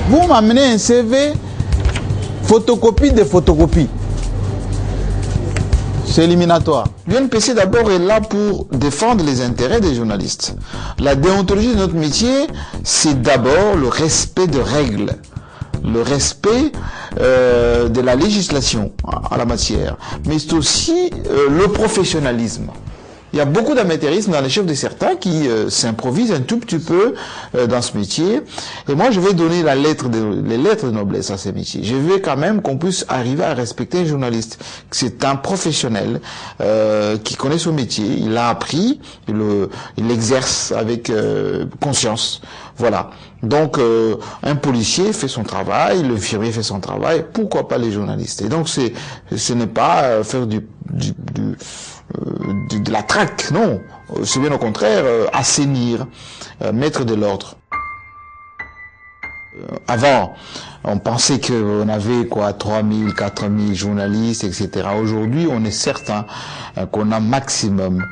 Vous m'amenez un CV, photocopie de photocopie. C'est éliminatoire. L'UNPC d'abord est là pour défendre les intérêts des journalistes. La déontologie de notre métier, c'est d'abord le respect de règles, le respect de la législation en la matière, mais c'est aussi le professionnalisme. Il y a beaucoup d'amateurisme dans les chefs de certains qui s'improvisent un tout petit peu dans ce métier. Et moi, je vais donner les lettres de noblesse à ces métiers. Je veux quand même qu'on puisse arriver à respecter un journaliste. C'est un professionnel qui connaît son métier. Il l'a appris, il l'exerce avec conscience. Voilà. Donc, un policier fait son travail, l'infirmier fait son travail. Pourquoi pas les journalistes? Et donc, ce n'est pas faire de la traque, non. C'est bien au contraire assainir, mettre de l'ordre. Avant, on pensait qu'on avait 3000, 4000 journalistes, etc. Aujourd'hui, on est certain qu'on a maximum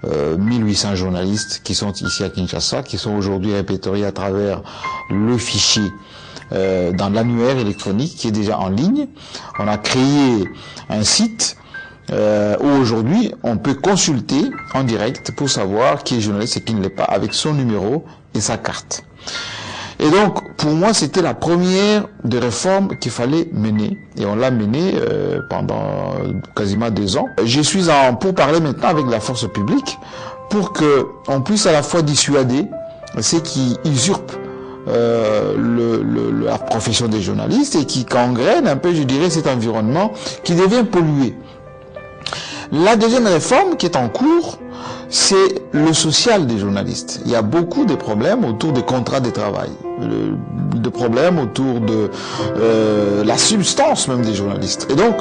1800 journalistes qui sont ici à Kinshasa, qui sont aujourd'hui répertoriés à travers le fichier dans l'annuaire électronique qui est déjà en ligne. On a créé un site où aujourd'hui on peut consulter en direct pour savoir qui est journaliste et qui ne l'est pas avec son numéro et sa carte. Et donc pour moi c'était la première des réformes qu'il fallait mener et on l'a menée pendant quasiment 2 ans. Je suis en pourparlers maintenant avec la force publique pour que on puisse à la fois dissuader ceux qui usurpent la profession des journalistes et qui gangrènent un peu, je dirais, cet environnement qui devient pollué. La deuxième réforme qui est en cours, c'est le social des journalistes. Il y a beaucoup de problèmes autour des contrats de travail, de problèmes autour de la substance même des journalistes. Et donc,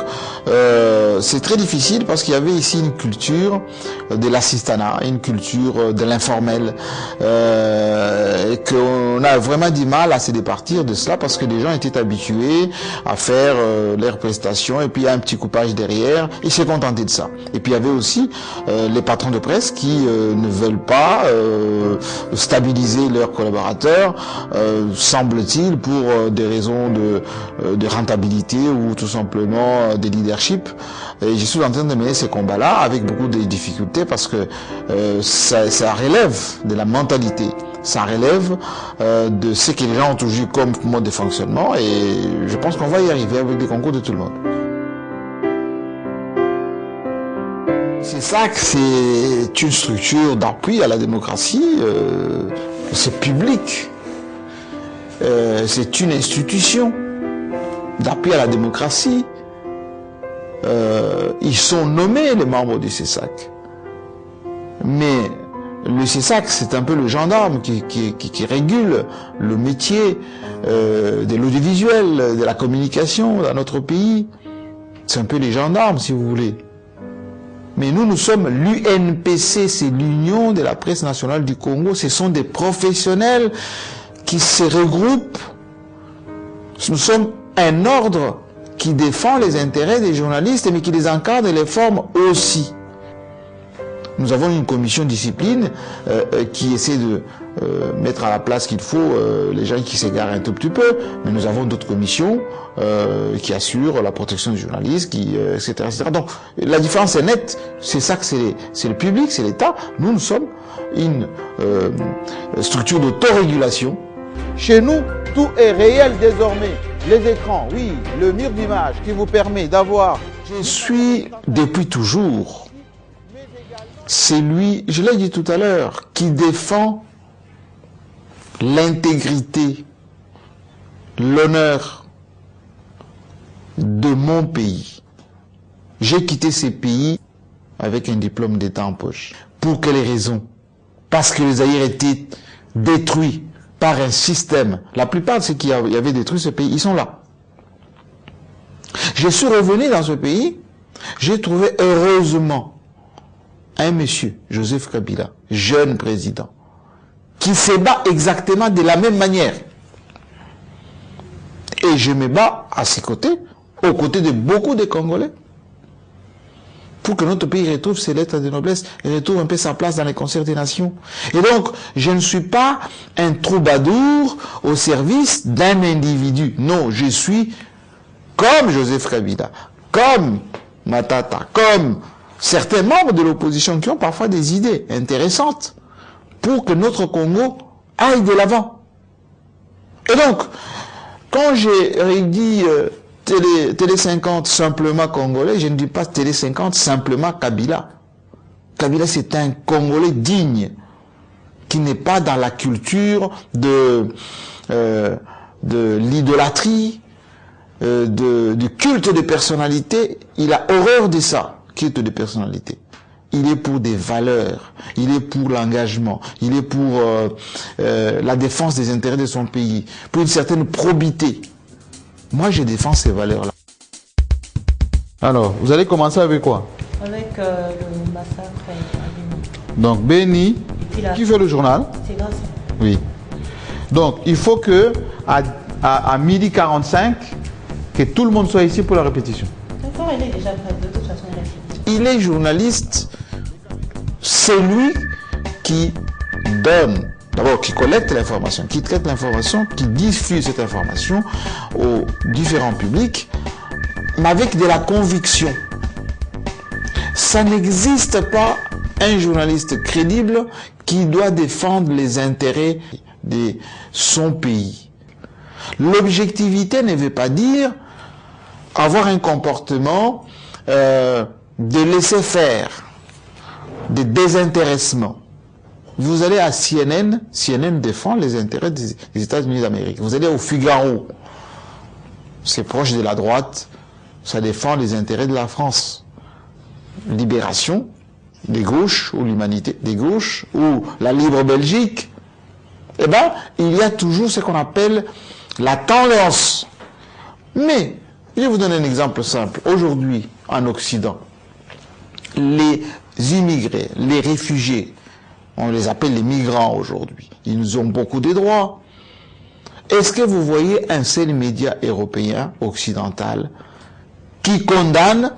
c'est très difficile parce qu'il y avait ici une culture de l'assistanat, une culture de l'informel, et qu'on a vraiment du mal à se départir de cela parce que les gens étaient habitués à faire leurs prestations et puis il y a un petit coupage derrière, ils se contentaient de ça. Et puis il y avait aussi les patrons de presse qui ne veulent pas stabiliser leurs collaborateurs, semble-t-il, pour des raisons de rentabilité ou tout simplement de leadership. Et je suis en train de mener ces combats-là avec beaucoup de difficultés parce que ça relève de la mentalité. Ça relève de ce que les gens ont toujours comme mode de fonctionnement et je pense qu'on va y arriver avec des concours de tout le monde. C'est ça que c'est une structure d'appui à la démocratie, c'est public, c'est une institution d'appui à la démocratie. Ils sont nommés les membres du CESAC. Mais le CESAC, c'est un peu le gendarme qui régule le métier de l'audiovisuel, de la communication dans notre pays. C'est un peu les gendarmes, si vous voulez. Mais nous sommes l'UNPC, c'est l'Union de la presse nationale du Congo. Ce sont des professionnels qui se regroupent. Nous sommes un ordre qui défend les intérêts des journalistes, mais qui les encadre et les forme aussi. Nous avons une commission discipline qui essaie de mettre à la place qu'il faut les gens qui s'égarent un tout petit peu, mais nous avons d'autres commissions qui assurent la protection des journalistes, etc., etc. Donc la différence est nette, c'est ça que c'est le public, c'est l'État. Nous sommes une structure d'autorégulation. Chez nous, tout est réel désormais. Les écrans, oui, le mur d'image qui vous permet d'avoir... Je suis depuis toujours celui, je l'ai dit tout à l'heure, qui défend l'intégrité, l'honneur de mon pays. J'ai quitté ce pays avec un diplôme d'État en poche. Pour quelles raisons? Parce que les Zaïre étaient détruits par un système. La plupart de ceux qui avaient détruit ce pays, ils sont là. Je suis revenu dans ce pays, j'ai trouvé heureusement un monsieur, Joseph Kabila, jeune président, qui se bat exactement de la même manière. Et je me bats à ses côtés, aux côtés de beaucoup de Congolais. pour que notre pays retrouve ses lettres de noblesse et retrouve un peu sa place dans les concerts des nations. Et donc, je ne suis pas un troubadour au service d'un individu. Non, je suis comme Joseph Kabila, comme Matata, comme certains membres de l'opposition qui ont parfois des idées intéressantes pour que notre Congo aille de l'avant. Et donc, quand j'ai dit Télé 50 simplement congolais, je ne dis pas Télé 50 simplement Kabila. Kabila, c'est un Congolais digne, qui n'est pas dans la culture de l'idolâtrie, du culte de personnalité. Il a horreur de ça, culte de personnalité. Il est pour des valeurs, il est pour l'engagement, il est pour la défense des intérêts de son pays, pour une certaine probité. Moi, je défends ces valeurs-là. Alors, vous allez commencer avec quoi? Avec le massacre à Béni. Donc, Béni, qui fait le journal? C'est Grâce. Oui. Donc, il faut que à midi 45, que tout le monde soit ici pour la répétition. D'accord, il est déjà prêt. De toute façon, il est journaliste, c'est lui qui donne, d'abord qui collecte l'information, qui traite l'information, qui diffuse cette information aux différents publics, mais avec de la conviction. Ça n'existe pas un journaliste crédible qui doit défendre les intérêts de son pays. L'objectivité ne veut pas dire avoir un comportement de laisser faire, de désintéressement. Vous allez à CNN, CNN défend les intérêts des États-Unis d'Amérique. Vous allez au Figaro, c'est proche de la droite, ça défend les intérêts de la France. Libération, des gauches, ou l'humanité des gauches, ou la libre Belgique, eh bien, il y a toujours ce qu'on appelle la tendance. Mais, je vais vous donner un exemple simple. Aujourd'hui, en Occident, les immigrés, les réfugiés, on les appelle les migrants aujourd'hui, ils ont beaucoup de droits. Est-ce que vous voyez un seul média européen, occidental, qui condamne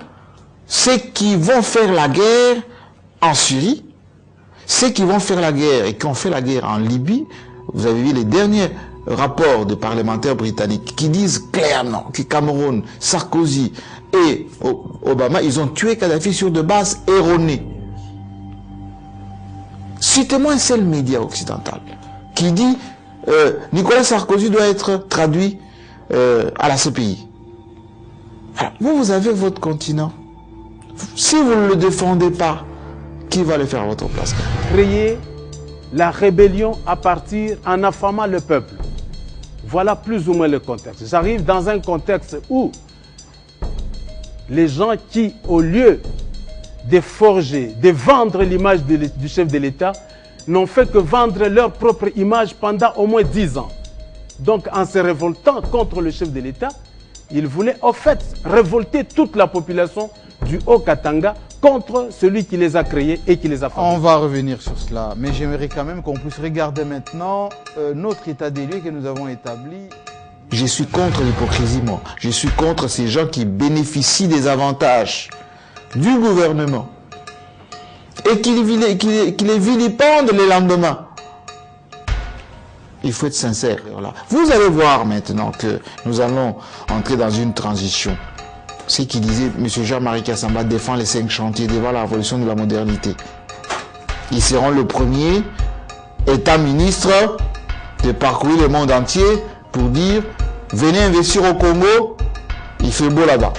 ceux qui vont faire la guerre en Syrie, ceux qui vont faire la guerre et qui ont fait la guerre en Libye? Vous avez vu les derniers rapports de parlementaires britanniques qui disent clairement que Cameroun, Sarkozy et Obama, ils ont tué Kadhafi sur de bases erronées. Citez-moi un seul média occidental qui dit Nicolas Sarkozy doit être traduit à la CPI. Alors, vous avez votre continent. Si vous ne le défendez pas, qui va le faire à votre place? Créer la rébellion à partir en affamant le peuple. Voilà plus ou moins le contexte. J'arrive dans un contexte où les gens qui, au lieu de forger, de vendre l'image du chef de l'État, n'ont fait que vendre leur propre image pendant au moins 10 ans. Donc, en se révoltant contre le chef de l'État, ils voulaient en fait révolter toute la population du Haut-Katanga contre celui qui les a créés et qui les a fabriqués. On va revenir sur cela, mais j'aimerais quand même qu'on puisse regarder maintenant notre état des lieux que nous avons établi. Je suis contre l'hypocrisie, moi. Je suis contre ces gens qui bénéficient des avantages du gouvernement et qui les vilipendent le lendemain. Il faut être sincère. Voilà. Vous allez voir maintenant que nous allons entrer dans une transition. Ce qui disait M. Jean-Marie Kassamba défend les 5 chantiers devant la révolution de la modernité. Ils seront le premier État ministre de parcourir le monde entier pour dire venez investir au Congo, il fait beau là-bas.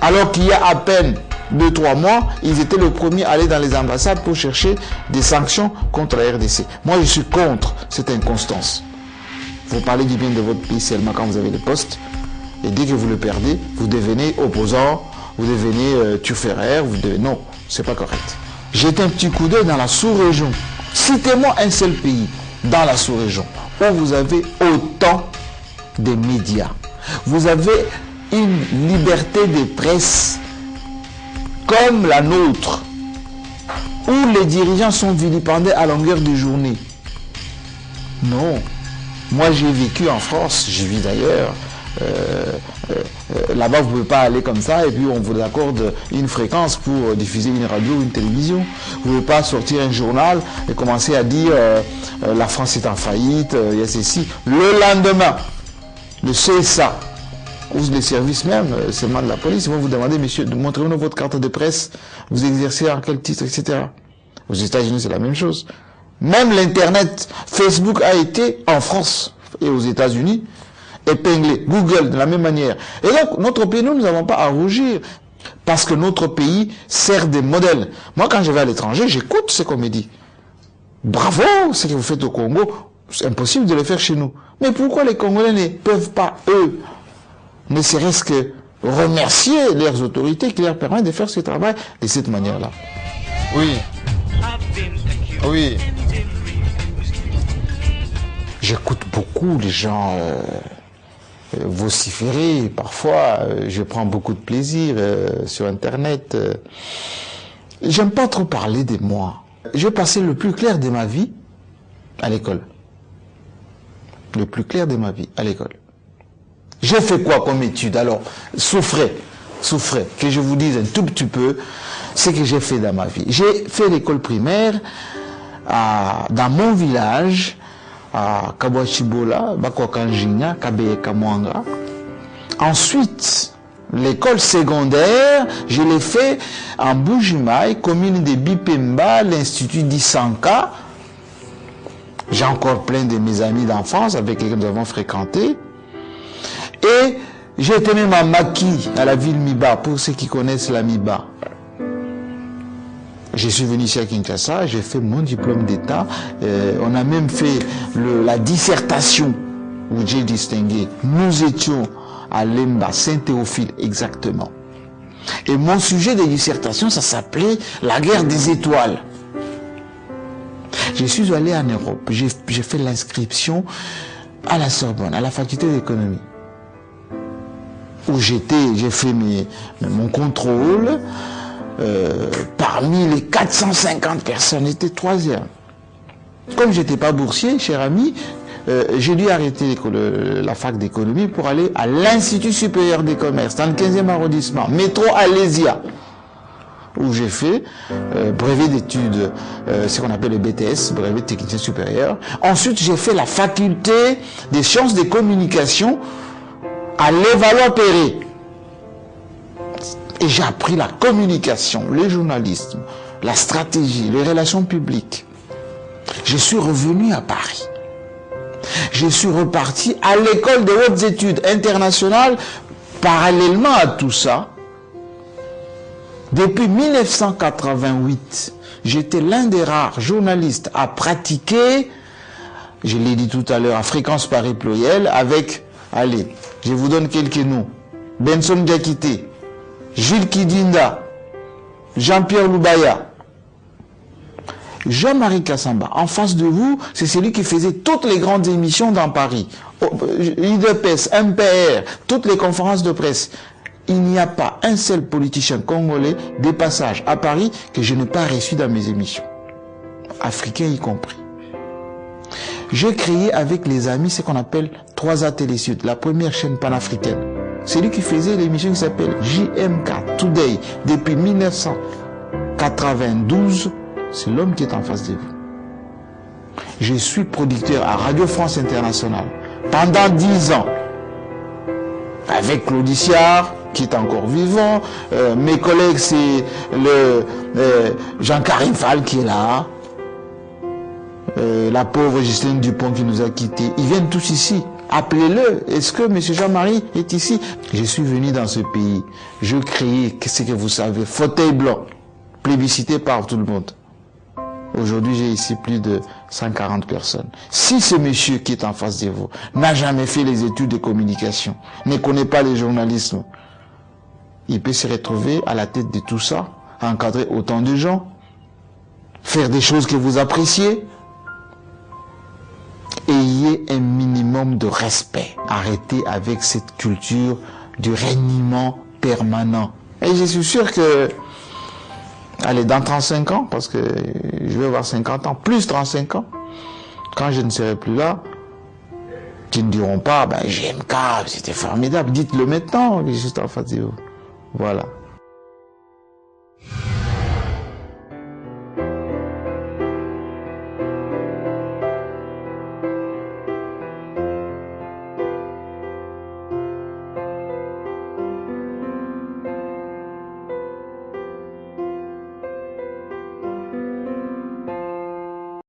Alors qu'il y a à peine 2-3 mois, ils étaient le premier à aller dans les ambassades pour chercher des sanctions contre la RDC. Moi, je suis contre cette inconstance. Vous parlez du bien de votre pays seulement quand vous avez le poste. Et dès que vous le perdez, vous devenez opposant, vous devenez turféraire, vous devenez... Non, c'est pas correct. Jetez un petit coup d'œil dans la sous-région. Citez-moi un seul pays dans la sous-région où vous avez autant de médias. Vous avez une liberté de presse comme la nôtre, où les dirigeants sont vilipendés à longueur de journée. Non. Moi, j'ai vécu en France, j'y vis d'ailleurs, là-bas, vous ne pouvez pas aller comme ça et puis on vous accorde une fréquence pour diffuser une radio ou une télévision. Vous ne pouvez pas sortir un journal et commencer à dire la France est en faillite, il y a ceci. Le lendemain, le CSA, ou les services même, seulement de la police, vont vous demander, monsieur, montrez-nous votre carte de presse, vous exercez en quel titre, etc. Aux États-Unis, c'est la même chose. Même l'Internet, Facebook a été, en France et aux États-Unis, épinglé. Google, de la même manière. Et donc, notre pays, nous n'avons pas à rougir, parce que notre pays sert de modèle. Moi, quand je vais à l'étranger, j'écoute ce qu'on me dit. Bravo, ce que vous faites au Congo, c'est impossible de le faire chez nous. Mais pourquoi les Congolais ne peuvent pas, eux, ne serait-ce que remercier leurs autorités qui leur permettent de faire ce travail de cette manière-là? Oui. Oui. J'écoute beaucoup les gens vociférer. Parfois, je prends beaucoup de plaisir sur Internet. J'aime pas trop parler de moi. J'ai passé le plus clair de ma vie à l'école. Le plus clair de ma vie à l'école. J'ai fait quoi comme étude? Alors, souffrez, que je vous dise un tout petit peu ce que j'ai fait dans ma vie. J'ai fait l'école primaire dans mon village, à Kabwachibola, Bakwakanjinya, Kabeye Kamwanga. Ensuite, l'école secondaire, je l'ai fait en Bujimaï, commune de Bipemba, l'institut d'Isanka. J'ai encore plein de mes amis d'enfance avec lesquels nous avons fréquenté. Et j'ai été même à Maki, à la ville Miba, pour ceux qui connaissent la Miba. Je suis venu ici à Kinshasa, j'ai fait mon diplôme d'État. On a même fait la dissertation où j'ai distingué. Nous étions à Lemba, Saint-Théophile, exactement. Et mon sujet de dissertation, ça s'appelait la guerre des étoiles. Je suis allé en Europe, j'ai fait l'inscription à la Sorbonne, à la faculté d'économie. Où j'ai fait mon contrôle. Parmi les 450 personnes, j'étais troisième. Comme j'étais pas boursier, cher ami, j'ai dû arrêter la fac d'économie pour aller à l'Institut supérieur des commerces, dans le 15e arrondissement, métro Alésia, où j'ai fait brevet d'études, ce qu'on appelle le BTS, brevet de technicien supérieur. Ensuite, j'ai fait la faculté des sciences des communications à Levallois-Perret. Et j'ai appris la communication, le journalisme, la stratégie, les relations publiques. Je suis revenu à Paris. Je suis reparti à l'école des hautes études internationales. Parallèlement à tout ça, depuis 1988, j'étais l'un des rares journalistes à pratiquer, je l'ai dit tout à l'heure, à fréquence Paris pluriel, avec, allez, je vous donne quelques noms. Benson Diakité, Jules Kidinda, Jean-Pierre Loubaya, Jean-Marie Kassamba. En face de vous, c'est celui qui faisait toutes les grandes émissions dans Paris. IDPS, MPR, toutes les conférences de presse. Il n'y a pas un seul politicien congolais de passage à Paris que je n'ai pas reçu dans mes émissions. Africains y compris. J'ai créé avec les amis ce qu'on appelle 3A Télé Sud, la première chaîne panafricaine. C'est lui qui faisait l'émission qui s'appelle JMK Today depuis 1992. C'est l'homme qui est en face de vous. Je suis producteur à Radio France Internationale pendant 10 ans. Avec Claude Siard, qui est encore vivant. Mes collègues, c'est Jean-Karim Fall qui est là. La pauvre Justine Dupont qui nous a quittés. Ils viennent tous ici. Appelez-le. Est-ce que M. Jean-Marie est ici? Je suis venu dans ce pays. Je créais, qu'est-ce que vous savez, fauteuil blanc, plébiscité par tout le monde. Aujourd'hui, j'ai ici plus de 140 personnes. Si ce monsieur qui est en face de vous n'a jamais fait les études de communication, ne connaît pas le journalisme, il peut se retrouver à la tête de tout ça, encadrer autant de gens, faire des choses que vous appréciez. Ayez un minimum de respect. Arrêtez avec cette culture du reniement permanent. Et je suis sûr que, allez, dans 35 ans, parce que je vais avoir 50 ans, plus 35 ans, quand je ne serai plus là, qui ne diront pas, ben, GMK, c'était formidable. Dites-le maintenant, Christophe Fadio. Voilà.